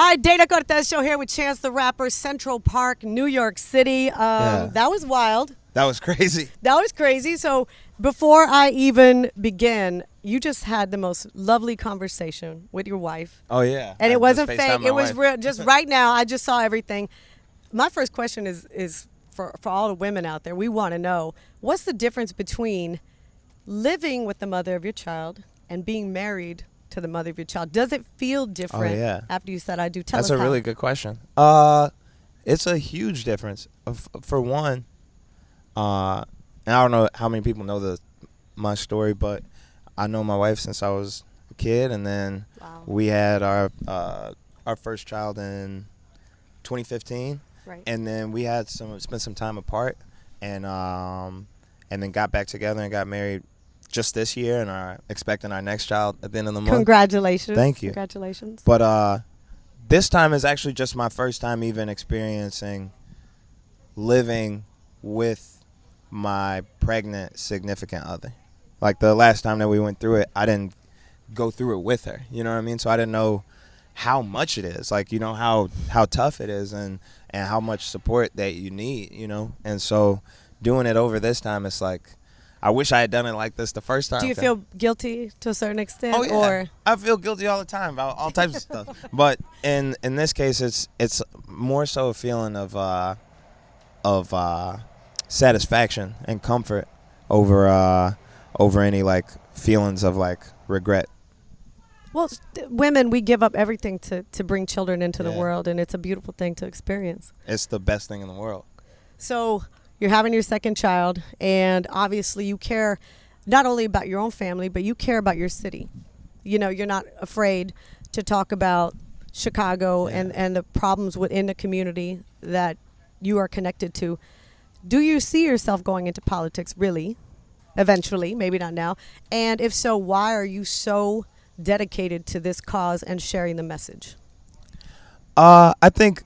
All right, Dana Cortez show here with Chance the Rapper, Central Park, New York City. That was wild. That was crazy. That was crazy. So before I even begin, you just had the most lovely conversation with your wife. Oh, yeah. And I it wasn't just fake. FaceTimed my It was wife. real. Just right now, I just saw everything. My first question is for all the women out there. We want to know, what's the difference between living with the mother of your child and being married to the mother of your child? Does it feel different after you said I do? Tell us That's a how. really good question. It's a huge difference. For one, and I don't know how many people know my story, but I know my wife since I was a kid, and then we had our first child in 2015, Right. and then we had spent some time apart, and then got back together and got married just this year, and are expecting our next child at the end of the month. Congratulations. Thank you. Congratulations. But this time is actually just my first time even experiencing living with my pregnant significant other. Like the last time that we went through it, I didn't go through it with her. You know what I mean? So I didn't know how much it is. Like, you know, how tough it is and how much support that you need, you know? And so doing it over this time, it's like, I wish I had done it like this the first time. Do you feel guilty to a certain extent? Oh, yeah. Or I feel guilty all the time about all types of stuff. But in this case, it's more so a feeling of satisfaction and comfort over any like feelings of like regret. well, women, we give up everything to bring children into the Yeah. world, and it's a beautiful thing to experience. It's the best thing in the world. So you're having your second child, and obviously you care not only about your own family, but you care about your city. You know, you're not afraid to talk about Chicago and the problems within the community that you are connected to. Do you see yourself going into politics, really, eventually, maybe not now? And if so, why are you so dedicated to this cause and sharing the message? I think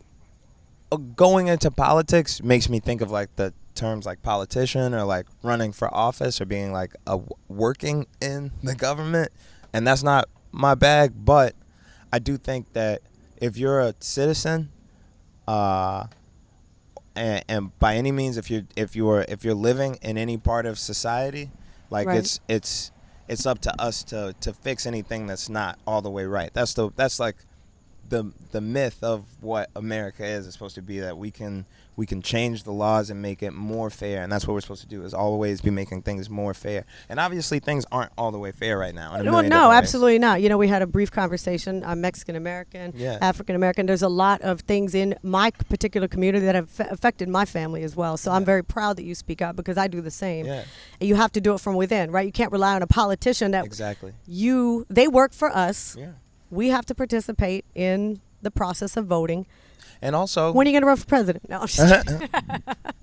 going into politics makes me think of like the terms like politician or like running for office or being like working in the government, and that's not my bag. But I do think that if you're a citizen, and by any means, if you're living in any part of society, like Right. it's up to us to fix anything that's not all the way right. That's like the myth of what America is. It's supposed to be that we can change the laws and make it more fair, and that's what we're supposed to do, is always be making things more fair. And obviously things aren't all the way fair right now. Well, no, absolutely not. You know, we had a brief conversation. I'm Mexican American, Yeah. African American. There's a lot of things in my particular community that have affected my family as well. So I'm very proud that you speak out, because I do the same. Yeah, And you have to do it from within, right? You can't rely on a politician that exactly. they work for us. Yeah. We have to participate in the process of voting. And also, When are you going to run for president? No, I'm just kidding.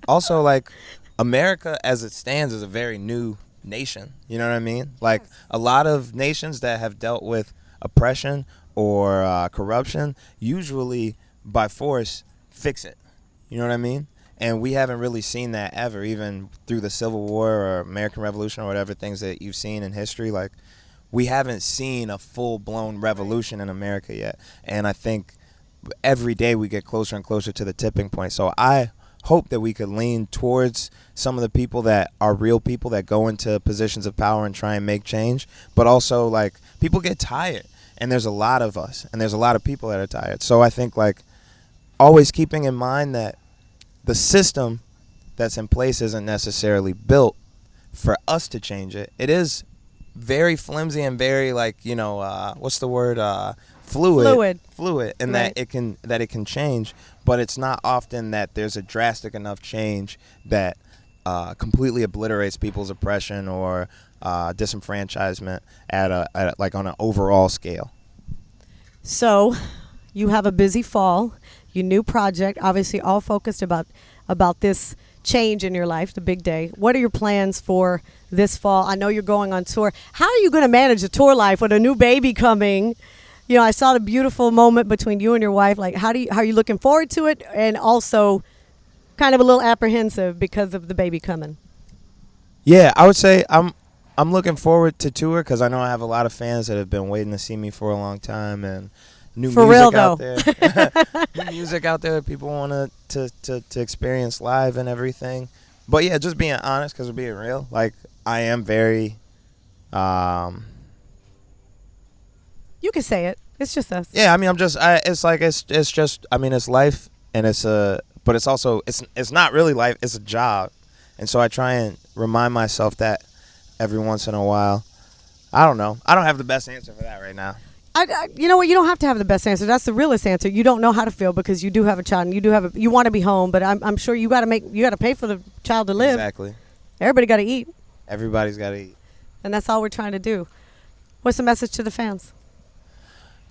also, like, America as it stands is a very new nation. You know what I mean? Like, a lot of nations that have dealt with oppression or corruption, usually by force, fix it. You know what I mean? And we haven't really seen that ever, even through the Civil War or American Revolution or whatever things that you've seen in history. Like, we haven't seen a full-blown revolution in America yet. And I think every day we get closer and closer to the tipping point. So I hope that we could lean towards some of the people that are real people that go into positions of power and try and make change. But also, like, people get tired, and there's a lot of us, and there's a lot of people that are tired. So I think, like, always keeping in mind that the system that's in place isn't necessarily built for us to change it. It is very flimsy and very, like, you know, what's the word? Fluid, and Right. that it can change, but it's not often that there's a drastic enough change that completely obliterates people's oppression or disenfranchisement at like on an overall scale. So you have a busy fall, your new project, obviously all focused about this change in your life, the big day. What are your plans for this fall? I know you're going on tour. How are you going to manage the tour life with a new baby coming? You know, I saw the beautiful moment between you and your wife. Like, how are you looking forward to it, and also kind of a little apprehensive because of the baby coming? Yeah, I would say I'm looking forward to tour, because I know I have a lot of fans that have been waiting to see me for a long time, and new For music real, out though. there. New music out there that people want to experience live and everything. But yeah, just being honest, because we're being real. Like, I am very, You can say it. It's just us. yeah. I mean, it's like it's just. I mean, it's life, and but it's also it's not really life. It's a job, and so I try and remind myself that every once in a while. I don't know. I don't have the best answer for that right now. You know what? You don't have to have the best answer. That's the realest answer. You don't know how to feel because you do have a child and you want to be home, but I'm sure you got to pay for the child to live. Exactly. Everybody got to eat, Everybody's got to eat. and that's all we're trying to do. What's the message to the fans?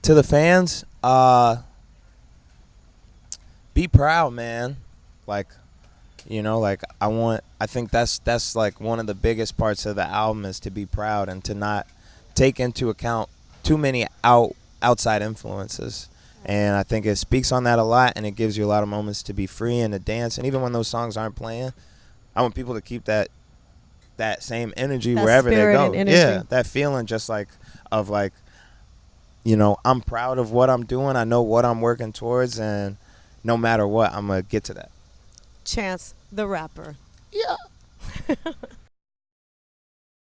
To the fans, be proud, man. Like, like I think that's like one of the biggest parts of the album is to be proud and to not take into account too many outside influences. And I think it speaks on that a lot, and it gives you a lot of moments to be free and to dance. And even when those songs aren't playing, I want people to keep that same energy That wherever they spirit go. and energy. Yeah, that feeling just like of like, I'm proud of what I'm doing. I know what I'm working towards, and no matter what, I'm going to get to that. Chance the Rapper. Yeah.